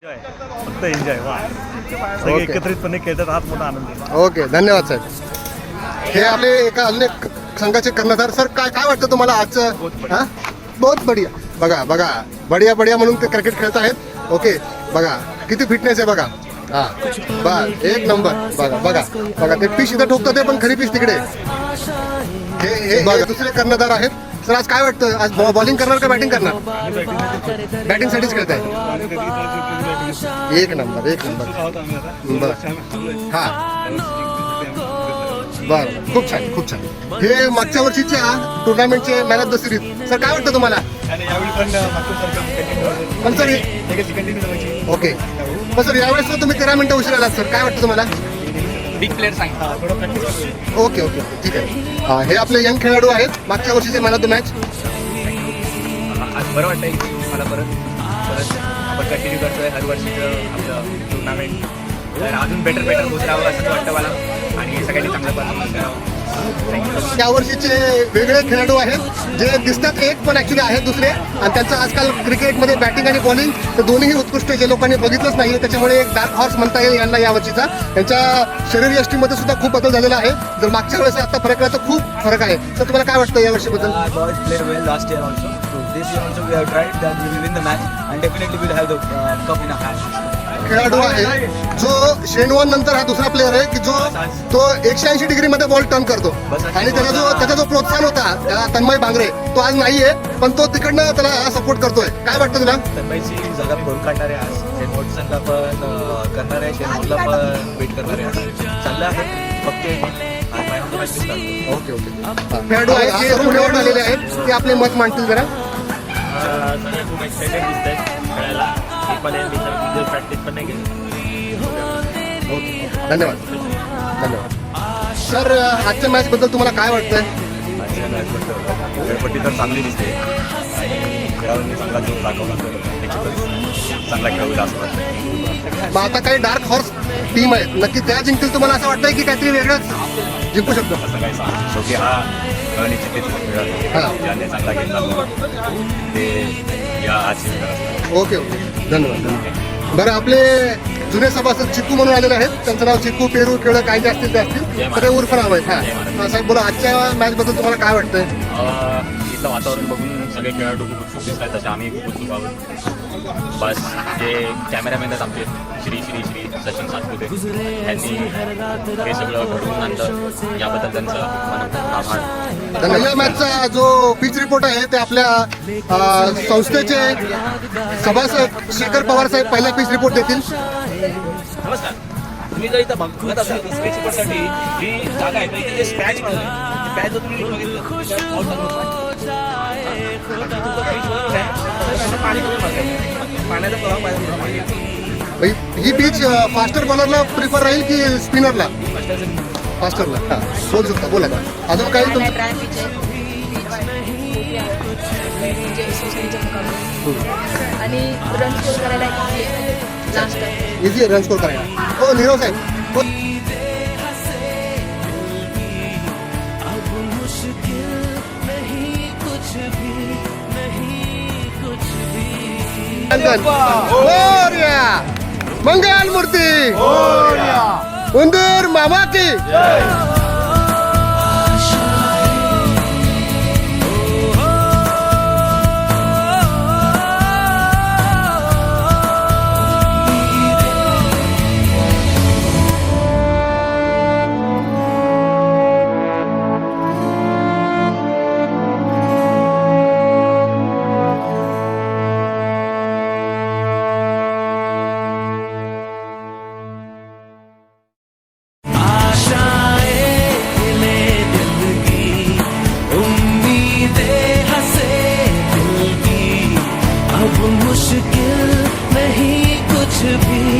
फक्त एन्जॉय वा सगळे एकत्रितपणे खेळतात हाच मोठा आनंद आहे. ओके, धन्यवाद साहेब. हे आपले एका अजून एक संघाचे कर्णधार सर, काय काय वाटतं तुम्हाला आजचं? हा, बहुत बढिया. बघा बघा, बढिया बढिया म्हणून ते क्रिकेट खेळत आहेत. ओके, बघा किती फिटनेस आहे बघा. हा बस, एक नंबर. बघा बघा बघा, ते पीच इथं ठोकतात ते, पण खरी पीच तिकडे. हे दुसरे कर्णधार आहेत. सर आज काय वाटतं, आज बॉलिंग करणार का बॅटिंग करणार? बॅटिंग साठीच खेळत आहे. एक नंबर एक नंबर. बरं हा बरं, खूप छान खूप छान. हे मागच्या वर्षीच्या टुर्नामेंटचे man of the series. Sir काय वाटतं तुम्हाला? पण सर ओके, पण सर यावेळेस तुम्ही 13 मिनिटं उशीर आलात. सर काय वाटतं तुम्हाला? बिग प्लेअर सांगितलं. ओके ओके ठीक आहे. हे आपले यंग खेळाडू आहेत, मागच्या वर्षीचे मॅन ऑफ द मॅच. आज बरं वाटतंय मला परत आपण कंटिन्यू करतोय हर वर्षीचं आपलं टुर्नामेंट. तर अजून बेटर होत राहावं असं वाटतं मला, आणि सगळ्यांनी चांगलं परफॉर्मन्स करावं. या वर्षीचे वेगळे खेळाडू आहेत, जे दिसतात एक पण ऍक्च्युली आहेत दुसरे. आणि त्यांचं आजकाल क्रिकेटमध्ये बॅटिंग आणि बॉलिंग तर दोन्हीही उत्कृष्ट, जे लोकांनी बघितलंच नाही. त्याच्यामुळे एक डार्क हॉर्स म्हणता येईल यांना या वर्षीचा. त्यांच्या शरीर यष्टीमध्ये सुद्धा खूप बदल झालेला आहे. जर मागच्या वेळेस आता फरक आहे तर खूप फरक आहे. तर तुम्हाला काय वाटतं या वर्षीबद्दल? Boys played well last year also. So this year also we have tried that we will win the match and definitely we'll have the cup in our hands. खेळाडू आहे जो शेनवॉन नंतर हा दुसरा प्लेअर आहे की जो तो 180 डिग्री मध्ये बॉल टर्न करतो. आणि त्याचा जो प्रोत्साहन होता तन्मय बांगरे, तो आज नाहीये, पण तो तिकडनं त्याला सपोर्ट करतोय. काय वाटतं तुला? तन्मयची जागा भरून काढणार आहे आज. शेन वॉटसनला पण करणार आहे, शेन वॉटला पण वेट करणार आहे. चाललं आहे फक्त ओके ओके. खेळाडू आहेत जे पुण्यावरून आलेले आहेत, ते आपले मत मांडतील जरा. सगळे खूप एक्साइटेड दिसत आहेत खेळायला. मी प्रॅक्टिस पण नाही केली. ओके, धन्यवाद धन्यवाद. सर आजच्या मॅच बद्दल तुम्हाला काय वाटतंय? खेळपट्टी तर चांगली दिसते आणि खेळाडूंनी चांगला जोर दाखवला तर निश्चितच चांगला खेळ होईल असं वाटतं. मग आता काही डार्क हॉर्स टीम आहेत, नक्की त्या जिंकतील तुम्हाला असं वाटतंय की काहीतरी वेगळंच जिंकू शकतो? असं काही सांग, शेवटी हा निश्चित खेळ आहे. ज्याने चांगला गेम दाखवला ते या आज ओके ओके, धन्यवाद धन्यवाद. बरं, आपले जुने सभासद चिक्कू म्हणून आलेले आहेत. त्यांचं नाव चिक्कू, पेरू, केळं काय जे असतील ते असतील, तर ते उर्फ नाव आहेत. हां साहेब बोला, आजच्या मॅच बद्दल तुम्हाला काय वाटतंय? इथलं वातावरण बघून सगळे खेळाडू खूप उत्सुक दिसत आहेत, तसे आम्ही खूप उत्सुक आहोत. बस जे कॅमेरामॅन आहेत आमचे श्री सचिन सातपुते, यांनी हे सगळं घडवून आणलं, याबद्दल त्यांचं मनपूर्वक आभार. पहिल्या मॅचचा जो पिच रिपोर्ट आहे ते आपल्या संस्थेचे सभासद शेखर पवार साहेब पहिला पिच रिपोर्ट देतील. नमस्कार. तुम्ही जर इथं बघत असाल स्पीच रिपोर्टसाठी ही जागा आहे, तर इथे जे स्पॅच बनवलं पॅच जर तुम्ही बघितलं पाणी पाण्याचा प्रभाव पाहिजे. ही पिच फास्टर बॉलरला प्रिफर राहील की स्पिनरला? फास्टरला. हां, बोलू शकता, बोला. अजून काही तुमचं? आणि रन स्कोर करायला इझी रन स्कोर करायला. हो नीरव साहेब, हो. मंगल मूर्ती उंदीर मामा की. मुश्किल नहीं कुछ भी